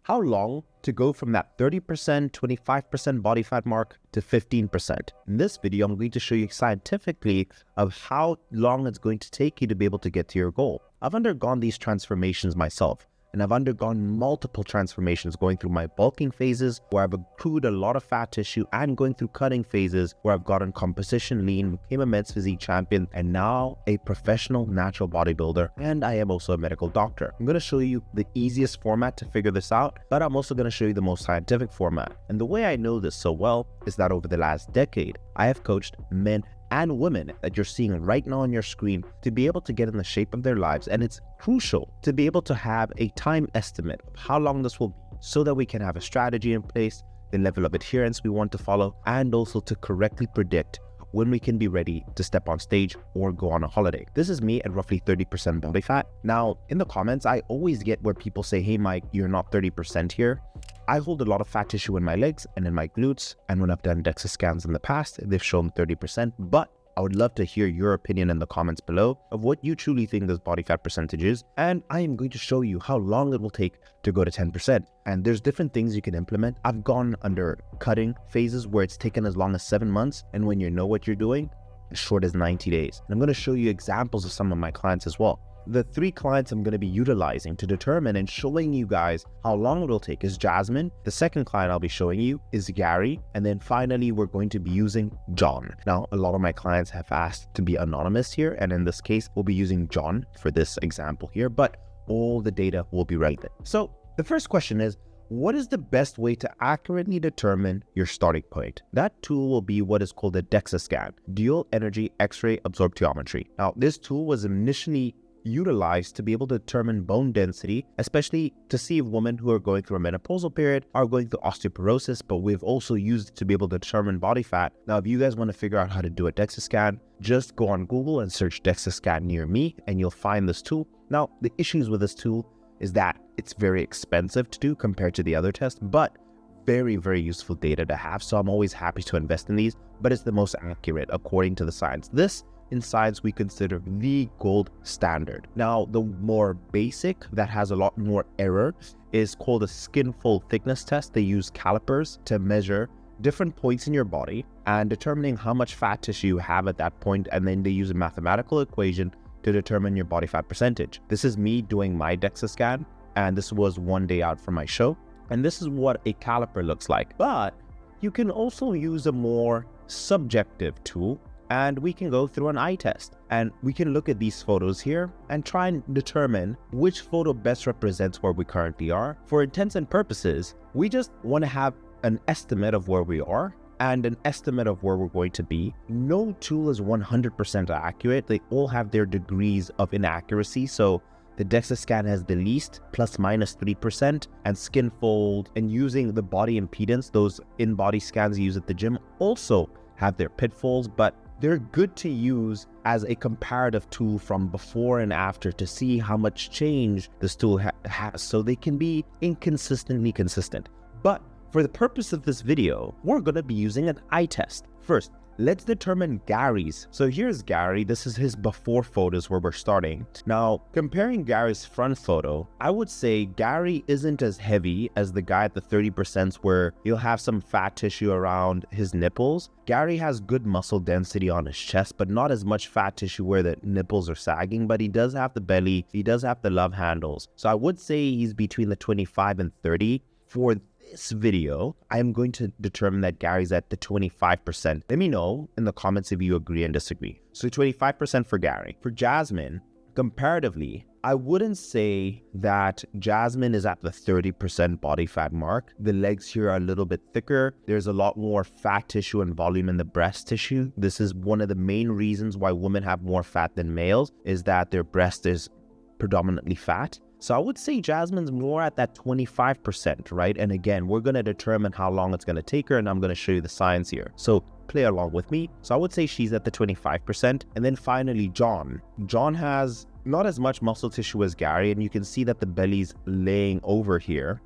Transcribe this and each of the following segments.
how long to go from that 30%, 25% body fat mark to 15%. In this video, I'm going to show you scientifically of how long it's going to take you to be able to get to your goal. I've undergone these transformations myself, and I've undergone multiple transformations going through my bulking phases where I've accrued a lot of fat tissue and going through cutting phases where I've gotten composition lean, became a men's physique champion, and now a professional natural bodybuilder, and I am also a medical doctor. I'm going to show you the easiest format to figure this out, but I'm also going to show you the most scientific format. And the way I know this so well is that over the last decade, I have coached men and women that you're seeing right now on your screen to be able to get in the shape of their lives. And it's crucial to be able to have a time estimate of how long this will be so that we can have a strategy in place, the level of adherence we want to follow, and also to correctly predict when we can be ready to step on stage or go on a holiday. This is me at roughly 30% body fat. Now, in the comments, I always get where people say, hey, Mike, you're not 30% here. I hold a lot of fat tissue in my legs and in my glutes. And when I've done DEXA scans in the past, they've shown 30%. But I would love to hear your opinion in the comments below of what you truly think this body fat percentage is. And I am going to show you how long it will take to go to 10%. And there's different things you can implement. I've gone under cutting phases where it's taken as long as 7 months. And when you know what you're doing, as short as 90 days. And I'm going to show you examples of some of my clients as well. The 3 clients I'm going to be utilizing to determine and showing you guys how long it will take is Jasmine. The second client I'll be showing you is Gary. And then finally, we're going to be using John. Now, a lot of my clients have asked to be anonymous here. And in this case, we'll be using John for this example here, but all the data will be relevant. So the first question is, what is the best way to accurately determine your starting point? That tool will be what is called a DEXA scan, dual energy X-ray absorptiometry. Now, this tool was initially utilized to be able to determine bone density, especially to see if women who are going through a menopausal period are going through osteoporosis, but we've also used it to be able to determine body fat. Now, if you guys want to figure out how to do a DEXA scan, just go on Google and search DEXA scan near me, and you'll find this tool. Now, the issues with this tool is that it's very expensive to do compared to the other tests, but very, very useful data to have. So I'm always happy to invest in these, but it's the most accurate according to the science. This in science we consider the gold standard. Now, the more basic that has a lot more error is called a skin fold thickness test. They use calipers to measure different points in your body and determining how much fat tissue you have at that point, and then they use a mathematical equation to determine your body fat percentage. This is me doing my DEXA scan, and this was one day out from my show, and this is what a caliper looks like. But you can also use a more subjective tool, and we can go through an eye test, and we can look at these photos here and try and determine which photo best represents where we currently are. For intents and purposes, we just want to have an estimate of where we are and an estimate of where we're going to be. No tool is 100% accurate. They all have their degrees of inaccuracy. So the DEXA scan has the least, plus minus 3%, and skin fold and using the body impedance, those in-body scans you use at the gym, also have their pitfalls, but they're good to use as a comparative tool from before and after to see how much change this tool has, so they can be inconsistently consistent. But for the purpose of this video, we're going to be using an eye test. First, let's determine Gary's. So here's Gary. This is his before photos where we're starting. Now, comparing Gary's front photo, I would say Gary isn't as heavy as the guy at the 30% where he'll have some fat tissue around his nipples. Gary has good muscle density on his chest, but not as much fat tissue where the nipples are sagging, but he does have the belly. He does have the love handles. So I would say he's between the 25 and 30. For this video, I'm going to determine that Gary's at the 25%. Let me know in the comments if you agree and disagree. So 25% for Gary. For Jasmine, comparatively, I wouldn't say that Jasmine is at the 30% body fat mark. The legs here are a little bit thicker. There's a lot more fat tissue and volume in the breast tissue. This is one of the main reasons why women have more fat than males, is that their breast is predominantly fat. So I would say Jasmine's more at that 25%, right? And again, we're going to determine how long it's going to take her, and I'm going to show you the science here. So play along with me. So I would say she's at the 25%. And then finally, John. John has not as much muscle tissue as Gary, and you can see that the belly's laying over here.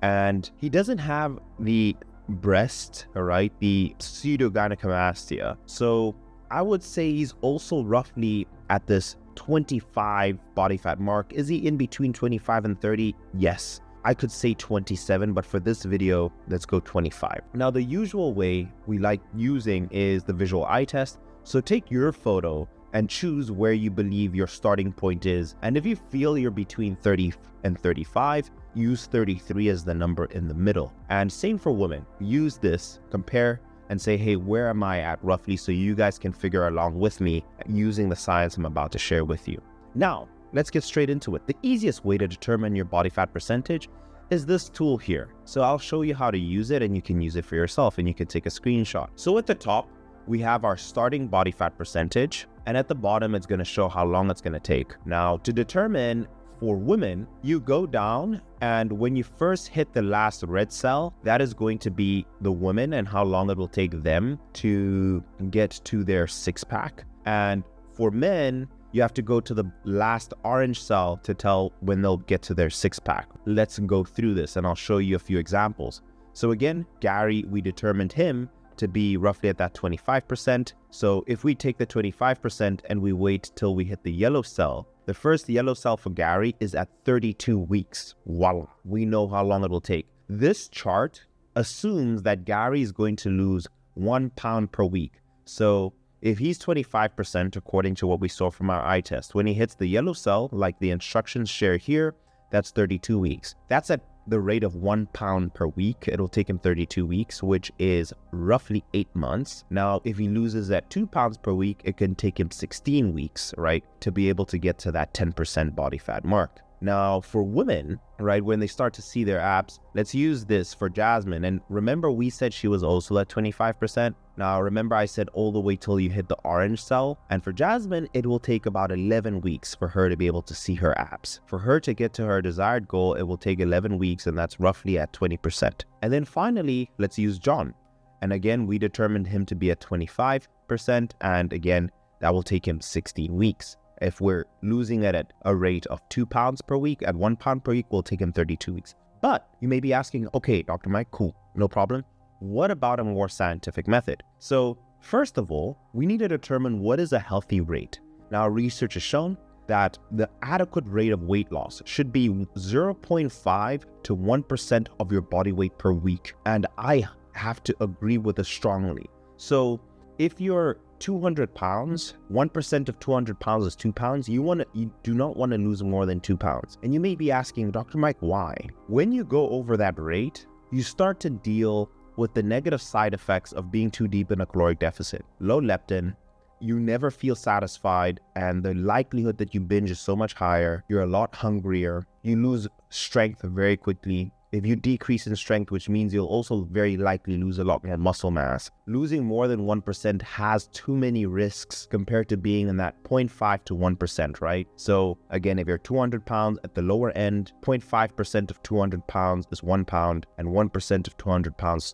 And he doesn't have the breast, all right, the pseudogynecomastia. So I would say he's also roughly at this 25 body fat mark. Is he in between 25 and 30? Yes. I could say 27, but for this video, let's go 25. Now, the usual way we like using is the visual eye test. So take your photo and choose where you believe your starting point is. And if you feel you're between 30 and 35, use 33 as the number in the middle. And same for women. Use this, compare, and say, hey, where am I at roughly, so you guys can figure along with me using the science I'm about to share with you. Now, let's get straight into it. The easiest way to determine your body fat percentage is this tool here. So I'll show you how to use it, and you can use it for yourself, and you can take a screenshot. So at the top, we have our starting body fat percentage, and at the bottom, it's going to show how long it's going to take. Now, to determine for women, you go down, and when you first hit the last red cell, that is going to be the woman and how long it will take them to get to their six-pack. And for men, you have to go to the last orange cell to tell when they'll get to their six-pack. Let's go through this, and I'll show you a few examples. So again, Gary, we determined him to be roughly at that 25%. So if we take the 25% and we wait till we hit the yellow cell, the first yellow cell for Gary is at 32 weeks. Voila, we know how long it will take. This chart assumes that Gary is going to lose 1 pound per week. So if he's 25%, according to what we saw from our eye test, when he hits the yellow cell, like the instructions share here, that's 32 weeks. That's at the rate of 1 pound per week. It'll take him 32 weeks, which is roughly 8 months. Now, if he loses at 2 pounds per week, it can take him 16 weeks, right, to be able to get to that 10% body fat mark. Now, for women, right, when they start to see their abs, let's use this for Jasmine. And remember, we said she was also at 25%. Now, remember, I said all the way till you hit the orange cell. And for Jasmine, it will take about 11 weeks for her to be able to see her abs. For her to get to her desired goal, it will take 11 weeks, and that's roughly at 20%. And then finally, let's use John. And again, we determined him to be at 25%. And again, that will take him 16 weeks. If we're losing it at a rate of 2 pounds per week, at 1 pound per week, we'll take him 32 weeks. But you may be asking, okay, Dr. Mike, cool, no problem. What about a more scientific method? So first of all, we need to determine what is a healthy rate. Now, research has shown that the adequate rate of weight loss should be 0.5 to 1% of your body weight per week. And I have to agree with this strongly. So if you're 200 pounds, 1% of 200 pounds is 2 pounds. You do not want to lose more than 2 pounds. And you may be asking, Dr. Mike, why? When you go over that rate, you start to deal with the negative side effects of being too deep in a caloric deficit. Low leptin, you never feel satisfied, and the likelihood that you binge is so much higher. You're a lot hungrier. You lose strength very quickly. If you decrease in strength, which means you'll also very likely lose a lot more muscle mass. Losing more than 1% has too many risks compared to being in that 0.5 to 1%, right? So again, if you're 200 pounds at the lower end, 0.5% of 200 pounds is 1 pound, and 1% of 200 pounds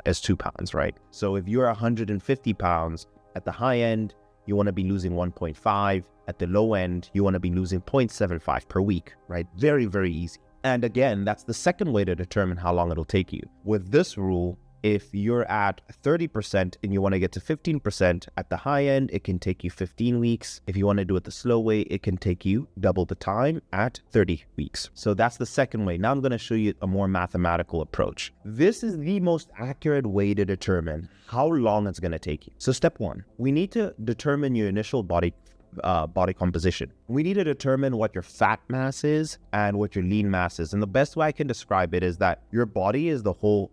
is 2 pounds, right? So if you're 150 pounds, at the high end, you want to be losing 1.5. At the low end, you want to be losing 0.75 per week, right? Very, very easy. And again, that's the second way to determine how long it'll take you. With this rule, if you're at 30% and you want to get to 15%, at the high end, it can take you 15 weeks. If you want to do it the slow way, it can take you double the time at 30 weeks. So that's the second way. Now I'm going to show you a more mathematical approach. This is the most accurate way to determine how long it's going to take you. So step one, we need to determine your initial body composition. We need to determine what your fat mass is and what your lean mass is. And the best way I can describe it is that your body is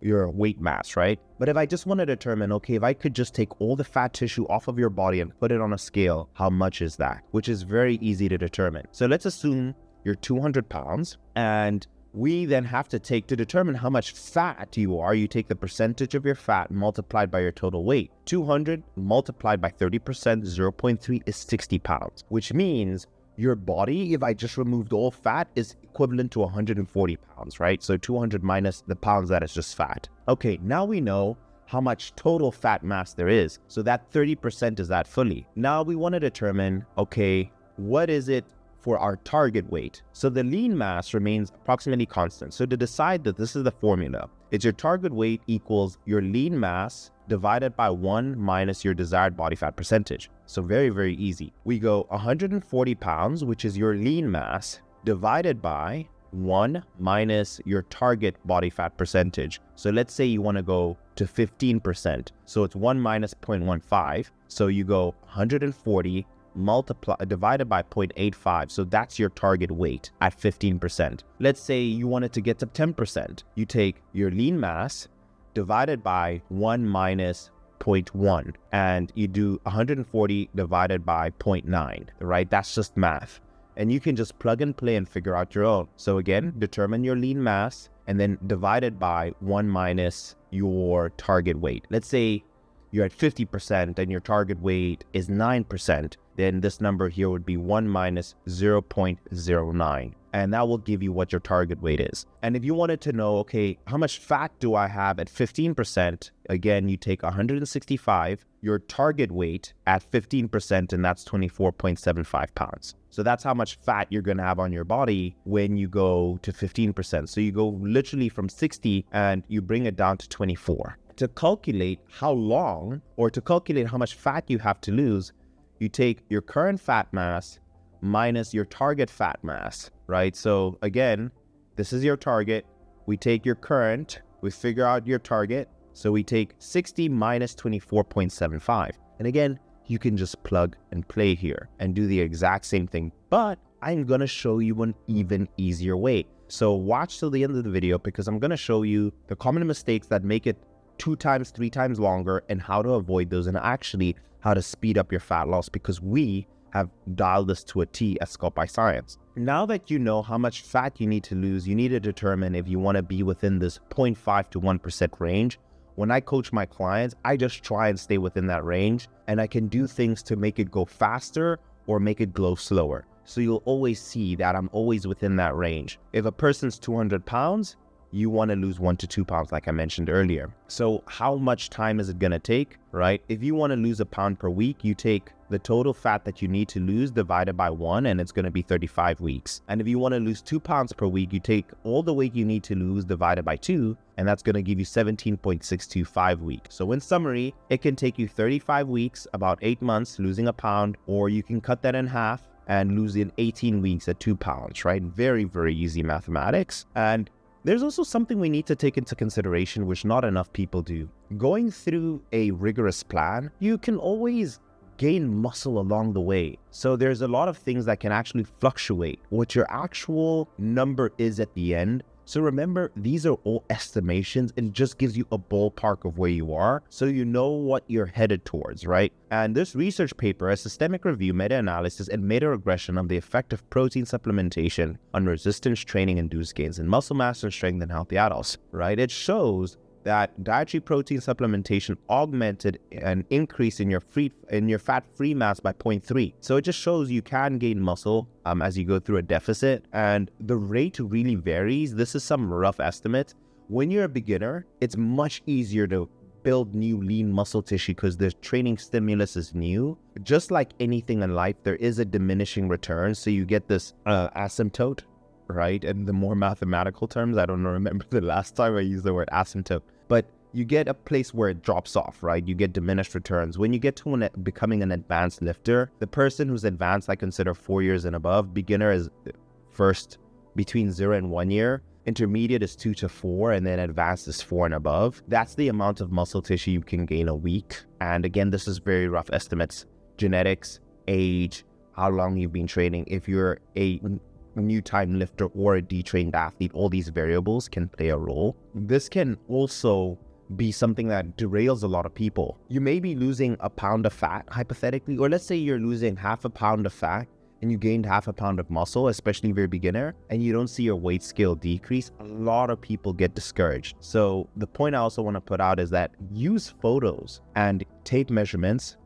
your weight mass, right? But if I just want to determine, okay, if I could just take all the fat tissue off of your body and put it on a scale, how much is that? Which is very easy to determine. So let's assume you're 200 pounds, and we then have to to determine how much fat you are, you take the percentage of your fat multiplied by your total weight. 200 multiplied by 30%, 0.3 is 60 pounds, which means your body, if I just removed all fat, is equivalent to 140 pounds, right? So 200 minus the pounds that is just fat. Okay, now we know how much total fat mass there is. So that 30% is that fully. Now we want to determine, okay, what is it for our target weight? So the lean mass remains approximately constant. So to decide that, this is the formula. It's your target weight equals your lean mass divided by 1 minus your desired body fat percentage. So very, very easy. We go 140 pounds, which is your lean mass, divided by 1 minus your target body fat percentage. So let's say you want to go to 15%. So it's 1 minus 0.15. So you go 140 divided by 0.85. So that's your target weight at 15%. Let's say you wanted to get to 10%. You take your lean mass divided by 1 minus 0.1 and you do 140 divided by 0.9, right? That's just math. And you can just plug and play and figure out your own. So again, determine your lean mass and then divide it by 1 minus your target weight. Let's say you're at 50% and your target weight is 9%. Then this number here would be 1 minus 0.09. And that will give you what your target weight is. And if you wanted to know, okay, how much fat do I have at 15%? Again, you take 165, your target weight at 15%, and that's 24.75 pounds. So that's how much fat you're going to have on your body when you go to 15%. So you go literally from 60 and you bring it down to 24. To calculate how long or to calculate how much fat you have to lose, you take your current fat mass minus your target fat mass, right? So again, this is your target. We take your current, we figure out your target. So we take 60 minus 24.75. And again, you can just plug and play here and do the exact same thing. But I'm going to show you an even easier way. So watch till the end of the video because I'm going to show you the common mistakes that make it 2 times, 3 times longer and how to avoid those and actually how to speed up your fat loss because we have dialed this to a T at Sculpt by Science. Now that you know how much fat you need to lose, you need to determine if you want to be within this 0.5 to 1% range. When I coach my clients, I just try and stay within that range and I can do things to make it go faster or make it go slower. So you'll always see that I'm always within that range. If a person's 200 pounds, you want to lose 1 to 2 pounds like I mentioned earlier. So how much time is it going to take, right? If you want to lose a pound per week, you take the total fat that you need to lose divided by 1 and it's going to be 35 weeks. And if you want to lose 2 pounds per week, you take all the weight you need to lose divided by 2 and that's going to give you 17.625 weeks. So in summary, it can take you 35 weeks, about 8 months losing a pound, or you can cut that in half and lose in 18 weeks at 2 pounds, right? Very, very easy mathematics. And there's also something we need to take into consideration, which not enough people do. Going through a rigorous plan, you can always gain muscle along the way. So there's a lot of things that can actually fluctuate what your actual number is at the end. So remember, these are all estimations and just gives you a ballpark of where you are so you know what you're headed towards, right? And this research paper, a systemic review, meta-analysis, and meta-regression of the effect of protein supplementation on resistance training induced gains in muscle mass and strength in healthy adults, right? It shows that dietary protein supplementation augmented an increase in your fat-free mass by 0.3. So it just shows you can gain muscle as you go through a deficit, and the rate really varies. This is some rough estimate. When you're a beginner, it's much easier to build new lean muscle tissue because the training stimulus is new. Just like anything in life, there is a diminishing return. So you get this asymptote, right? And the more mathematical terms, I don't remember the last time I used the word asymptote, but you get a place where it drops off, right? You get diminished returns. When you get to becoming an advanced lifter, the person who's advanced, I consider 4 years and above. Beginner is first between 0 and 1 year. Intermediate is 2 to 4, and then advanced is 4 and above. That's the amount of muscle tissue you can gain a week. And again, this is very rough estimates. Genetics, age, how long you've been training. If you're a new time lifter or a detrained athlete, all these variables can play a role. This can also be something that derails a lot of people. You may be losing a pound of fat, hypothetically, or let's say you're losing half a pound of fat and you gained half a pound of muscle, especially if you're a beginner, and you don't see your weight scale decrease. A lot of people get discouraged. So the point I also want to put out is that use photos and tape measurements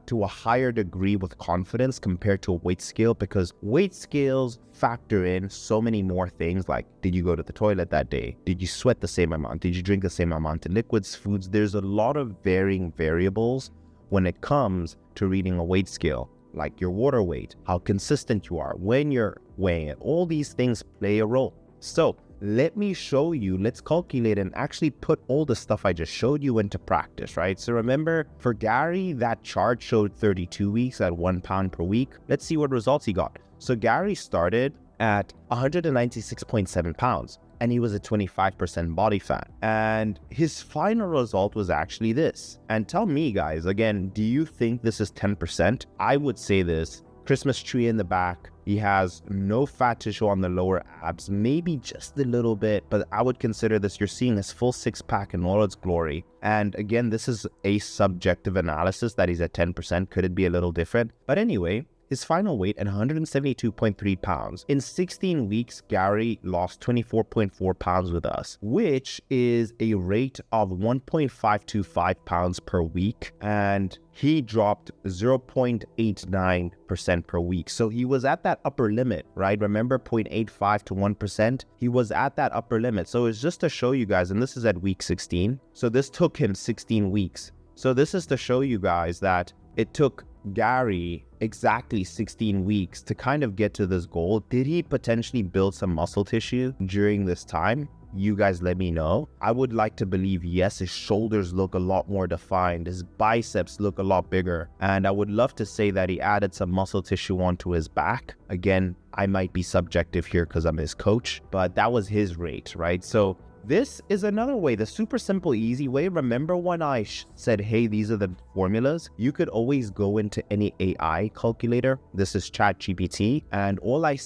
to a higher degree with confidence compared to a weight scale, because weight scales factor in so many more things like, did you go to the toilet that day? Did you sweat the same amount? Did you drink the same amount of liquids, foods? There's a lot of varying variables when it comes to reading a weight scale, like your water weight, how consistent you are, when you're weighing it. All these things play a role. So let me show you, let's calculate and actually put all the stuff I just showed you into practice, right? So remember, for Gary, that chart showed 32 weeks at 1 pound per week. Let's see what results he got. So Gary started at 196.7 pounds. And he was at 25% body fat. And his final result was actually this. And tell me, guys, again, do you think this is 10%? I would say this. Christmas tree in the back. He has no fat tissue on the lower abs, maybe just a little bit, but I would consider this, you're seeing his full six-pack in all its glory. And again, this is a subjective analysis that he's at 10%. Could it be a little different? But anyway, his final weight at 172.3 pounds. In 16 weeks, Gary lost 24.4 pounds with us, which is a rate of 1.525 pounds per week. And he dropped 0.89% per week. So he was at that upper limit, right? Remember 0.85 to 1%? He was at that upper limit. So it's just to show you guys, and this is at week 16. So this took him 16 weeks. So this is to show you guys that it took Gary exactly 16 weeks to kind of get to this goal. Did he potentially build some muscle tissue during this time? You guys let me know. I would like to believe yes, his shoulders look a lot more defined, his biceps look a lot bigger, and I would love to say that he added some muscle tissue onto his back. Again, I might be subjective here because I'm his coach, but that was his rate, right? So this is another way, the super simple, easy way. Remember when I said, hey, these are the formulas? You could always go into any AI calculator. This is ChatGPT. And all I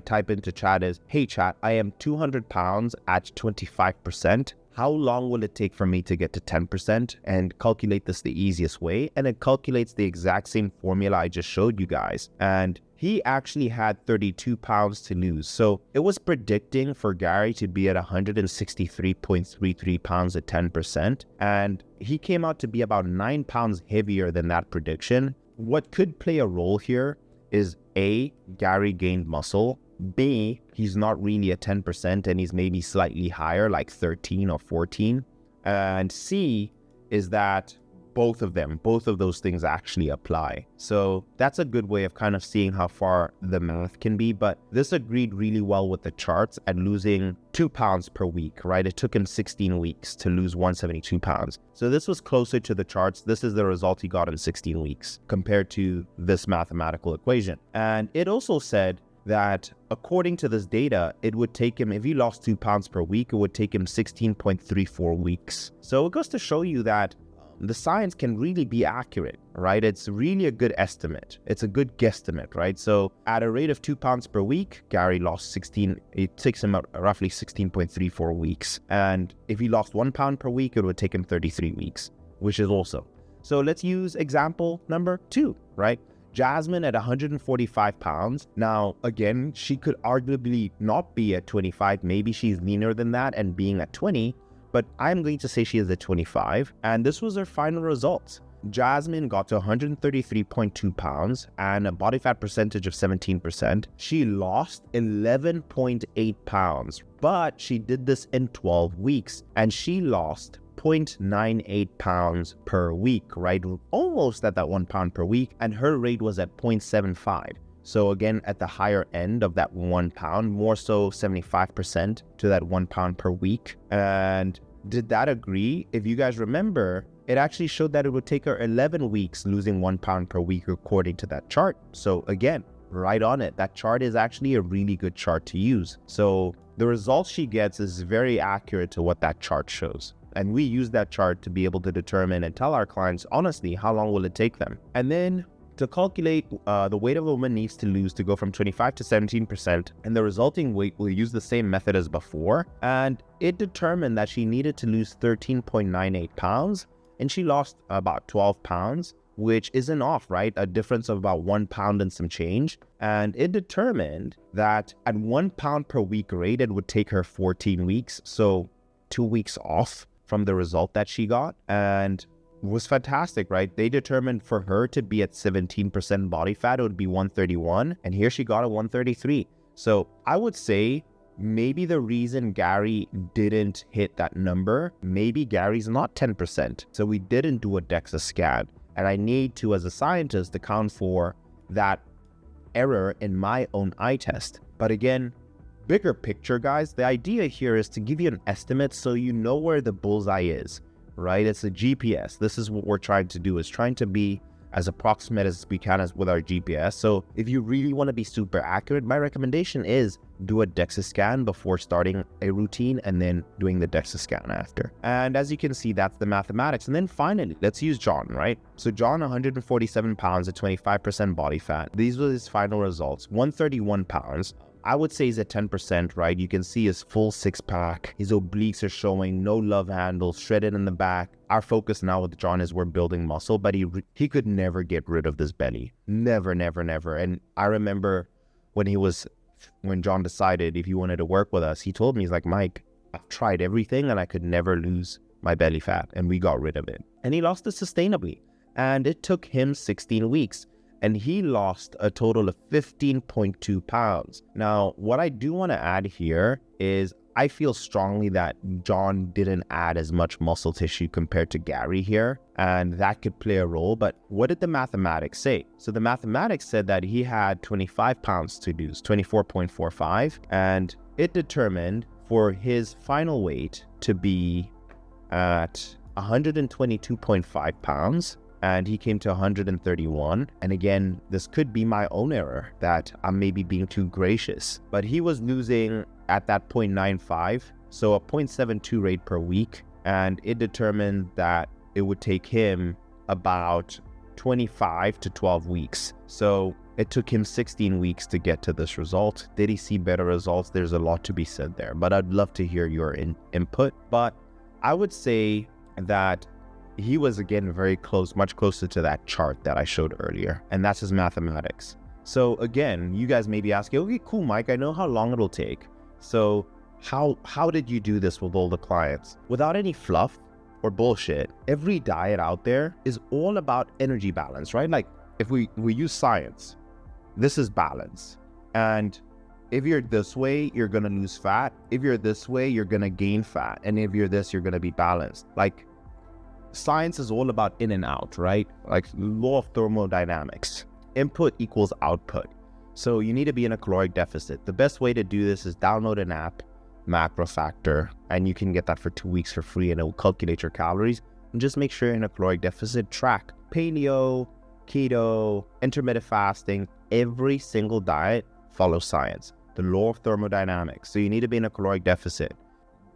type into chat is, hey, chat, I am 200 pounds at 25%. How long will it take for me to get to 10%? And calculate this the easiest way. And it calculates the exact same formula I just showed you guys. And he actually had 32 pounds to lose. So it was predicting for Gary to be at 163.33 pounds at 10%. And he came out to be about 9 pounds heavier than that prediction. What could play a role here is A, Gary gained muscle. B, he's not really at 10% and he's maybe slightly higher, like 13 or 14. And C is that both of those things actually apply. So that's a good way of kind of seeing how far the math can be. But this agreed really well with the charts at losing 2 pounds per week, right? It took him 16 weeks to lose 172 pounds. So this was closer to the charts. This is the result he got in 16 weeks compared to this mathematical equation. And it also said that according to this data, it would take him, if he lost 2 pounds per week, it would take him 16.34 weeks. So it goes to show you that the science can really be accurate, right? It's really a good estimate. It's a good guesstimate, right? So at a rate of 2 pounds per week, Gary lost 16, it takes him roughly 16.34 weeks. And if he lost 1 pound per week, it would take him 33 weeks, which is awesome. So let's use example number 2, right? Jasmine at 145 pounds. Now, again, she could arguably not be at 25. Maybe she's leaner than that and being at 20. But I'm going to say she is at 25, and this was her final results. Jasmine got to 133.2 pounds and a body fat percentage of 17%. She lost 11.8 pounds, but she did this in 12 weeks, and she lost 0.98 pounds per week, right? Almost at that 1 pound per week, and her rate was at 0.75. So again, at the higher end of that 1 pound, more so 75% to that 1 pound per week. And did that agree? If you guys remember, it actually showed that it would take her 11 weeks losing 1 pound per week according to that chart. So again, right on it. That chart is actually a really good chart to use. So the results she gets is very accurate to what that chart shows. And we use that chart to be able to determine and tell our clients, honestly, how long will it take them? And then to calculate the weight a woman needs to lose to go from 25 to 17%, and the resulting weight, we'll use the same method as before. And it determined that she needed to lose 13.98 pounds, and she lost about 12 pounds, which isn't off, right? A difference of about 1 pound and some change. And it determined that at 1 pound per week rate, it would take her 14 weeks. So 2 weeks off from the result that she got. And was fantastic, right? They determined for her to be at 17% body fat, it would be 131, and here she got a 133. So I would say maybe the reason Gary didn't hit that number, maybe Gary's not 10%. So we didn't do a DEXA scan, and I need to, as a scientist, account for that error in my own eye test. But again, bigger picture, guys, the idea here is to give you an estimate so you know where the bullseye is. Right? It's a GPS. This is what we're trying to do, is trying to be as approximate as we can as with our GPS. So if you really want to be super accurate, my recommendation is do a DEXA scan before starting a routine and then doing the DEXA scan after. And as you can see, that's the mathematics. And then finally, let's use John, right? So John, 147 pounds at 25% body fat. These were his final results. 131 pounds. I would say he's at 10%, right? You can see his full six-pack. His obliques are showing, no love handles, shredded in the back. Our focus now with John is we're building muscle, but he could never get rid of this belly. Never, never, never. And I remember when John decided if he wanted to work with us, he told me, he's like, Mike, I've tried everything and I could never lose my belly fat. And we got rid of it. And he lost it sustainably. And it took him 16 weeks. And he lost a total of 15.2 pounds. Now, what I do want to add here is I feel strongly that John didn't add as much muscle tissue compared to Gary here, and that could play a role. But what did the mathematics say? So the mathematics said that he had 25 pounds to lose, 24.45, and it determined for his final weight to be at 122.5 pounds. And he came to 131. And again, this could be my own error that I'm maybe being too gracious. But he was losing at that 0.95, so a 0.72 rate per week. And it determined that it would take him about 25 to 12 weeks. So it took him 16 weeks to get to this result. Did he see better results? There's a lot to be said there, but I'd love to hear your input. But I would say that he was, again, very close, much closer to that chart that I showed earlier. And that's his mathematics. So again, you guys may be asking, okay, cool, Mike, I know how long it'll take. So how did you do this with all the clients? Without any fluff or bullshit, every diet out there is all about energy balance, right? Like if we use science, this is balance. And if you're this way, you're going to lose fat. If you're this way, you're going to gain fat. And if you're this, you're going to be balanced. Like, science is all about in and out, right? Like law of thermodynamics. Input equals output. So you need to be in a caloric deficit. The best way to do this is download an app, Macro Factor, and you can get that for 2 weeks for free, and it will calculate your calories. And just make sure you're in a caloric deficit. Track paleo, keto, intermittent fasting. Every single diet follows science, the law of thermodynamics. So you need to be in a caloric deficit.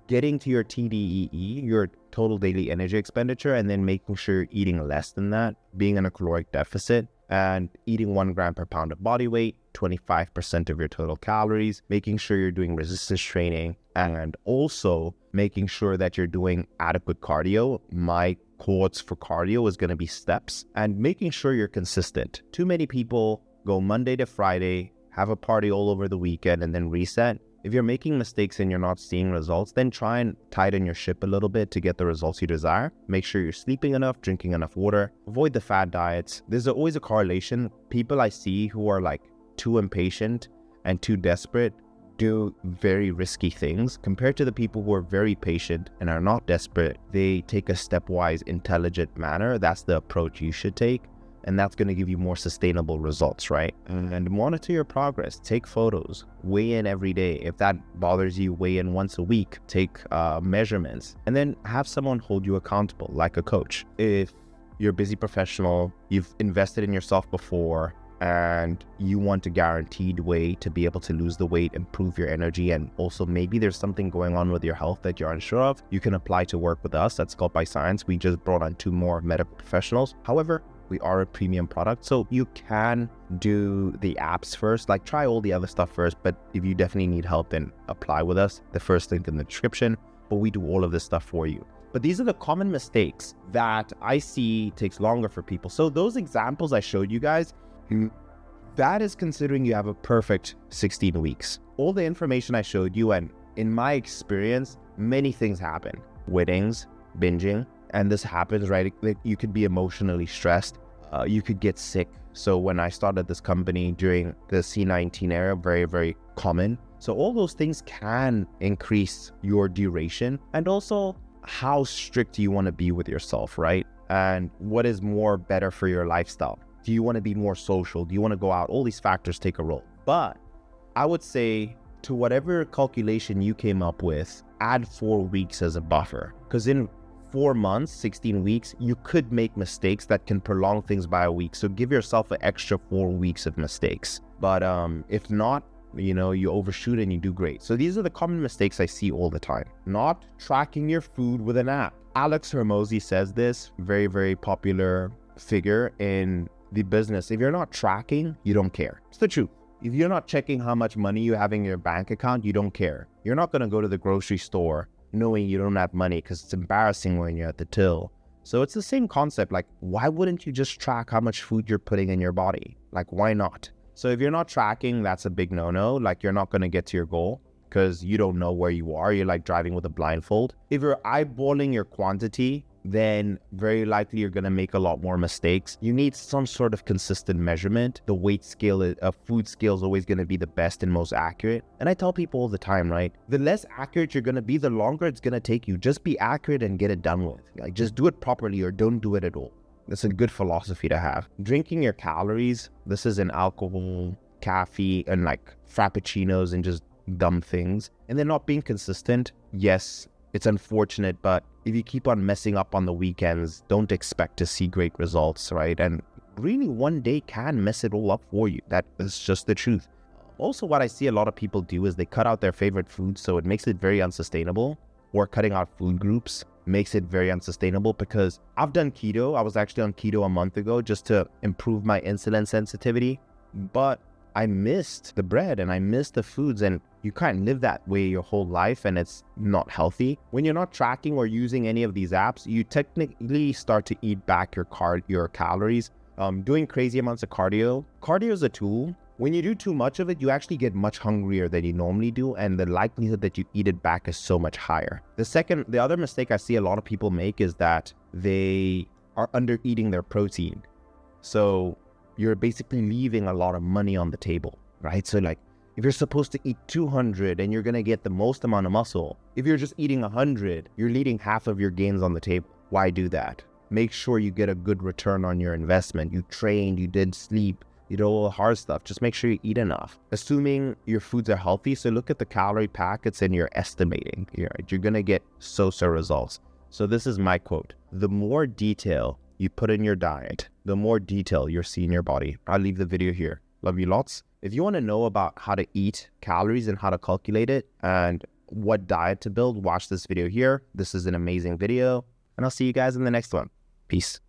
Getting to your TDEE, your total daily energy expenditure, and then making sure you're eating less than that, being in a caloric deficit, and eating 1 gram per pound of body weight, 25% of your total calories, making sure you're doing resistance training, and also making sure that you're doing adequate cardio. My quotes for cardio is going to be steps, and making sure you're consistent. Too many people go Monday to Friday, have a party all over the weekend, and then reset. If you're making mistakes and you're not seeing results, then try and tighten your ship a little bit to get the results you desire. Make sure you're sleeping enough, drinking enough water, avoid the fad diets. There's always a correlation. People I see who are like too impatient and too desperate do very risky things compared to the people who are very patient and are not desperate. They take a stepwise, intelligent manner. That's the approach you should take. And that's going to give you more sustainable results, right? And monitor your progress. Take photos. Weigh in every day. If that bothers you, weigh in once a week. Take measurements. And then have someone hold you accountable, like a coach. If you're a busy professional, you've invested in yourself before, and you want a guaranteed way to be able to lose the weight, improve your energy, and also maybe there's something going on with your health that you're unsure of, you can apply to work with us at Sculpt by Science. We just brought on 2 more medical professionals. However, we are a premium product, so you can do the apps first, like try all the other stuff first, but if you definitely need help, then apply with us. The first link in the description, but we do all of this stuff for you. But these are the common mistakes that I see takes longer for people. So those examples I showed you guys, that is considering you have a perfect 16 weeks. All the information I showed you, and in my experience, many things happen. Weddings, binging, and this happens, right? You could be emotionally stressed. You could get sick. So when I started this company during the C19 era, very, very common. So all those things can increase your duration, and also how strict do you want to be with yourself, right? And what is more better for your lifestyle? Do you want to be more social? Do you want to go out? All these factors take a role. But I would say to whatever calculation you came up with, add 4 weeks as a buffer. Because in 4 months, 16 weeks, you could make mistakes that can prolong things by a week. So give yourself an extra 4 weeks of mistakes. But if not, you overshoot and you do great. So these are the common mistakes I see all the time. Not tracking your food with an app. Alex Hormozi says this, very, very popular figure in the business. If you're not tracking, you don't care. It's the truth. If you're not checking how much money you have in your bank account, you don't care. You're not going to go to the grocery store knowing you don't have money because it's embarrassing when you're at the till. So it's the same concept. Like, why wouldn't you just track how much food you're putting in your body? Like, why not? So if you're not tracking, that's a big no-no. Like, you're not going to get to your goal because you don't know where you are. You're like driving with a blindfold. If you're eyeballing your quantity, then very likely you're going to make a lot more mistakes. You need some sort of consistent measurement. The weight scale, a food scale is always going to be the best and most accurate. And I tell people all the time, right? The less accurate you're going to be, the longer it's going to take you. Just be accurate and get it done with. Like, just do it properly or don't do it at all. That's a good philosophy to have. Drinking your calories. This is in alcohol, caffeine, and like frappuccinos and just dumb things. And then not being consistent. Yes, it's unfortunate, but if you keep on messing up on the weekends, don't expect to see great results, right? And really, one day can mess it all up for you. That is just the truth. Also, what I see a lot of people do is they cut out their favorite foods, so it makes it very unsustainable. Or cutting out food groups makes it very unsustainable, because I've done keto. I was actually on keto a month ago just to improve my insulin sensitivity. But I missed the bread and I missed the foods, and you can't live that way your whole life, and it's not healthy. When you're not tracking or using any of these apps, you technically start to eat back your calories. Doing crazy amounts of cardio. Cardio is a tool. When you do too much of it, you actually get much hungrier than you normally do, and the likelihood that you eat it back is so much higher. The other mistake I see a lot of people make is that they are under eating their protein. So you're basically leaving a lot of money on the table, right? So like, if you're supposed to eat 200 and you're going to get the most amount of muscle, if you're just eating 100, you're leaving half of your gains on the table. Why do that? Make sure you get a good return on your investment. You trained, you did sleep, you did all the hard stuff. Just make sure you eat enough. Assuming your foods are healthy, so look at the calorie packets and you're estimating. You're going to get so-so results. So this is my quote. The more detail you put in your diet, the more detail you'll see in your body. I'll leave the video here. Love you lots. If you want to know about how to eat calories and how to calculate it and what diet to build, watch this video here. This is an amazing video, and I'll see you guys in the next one. Peace.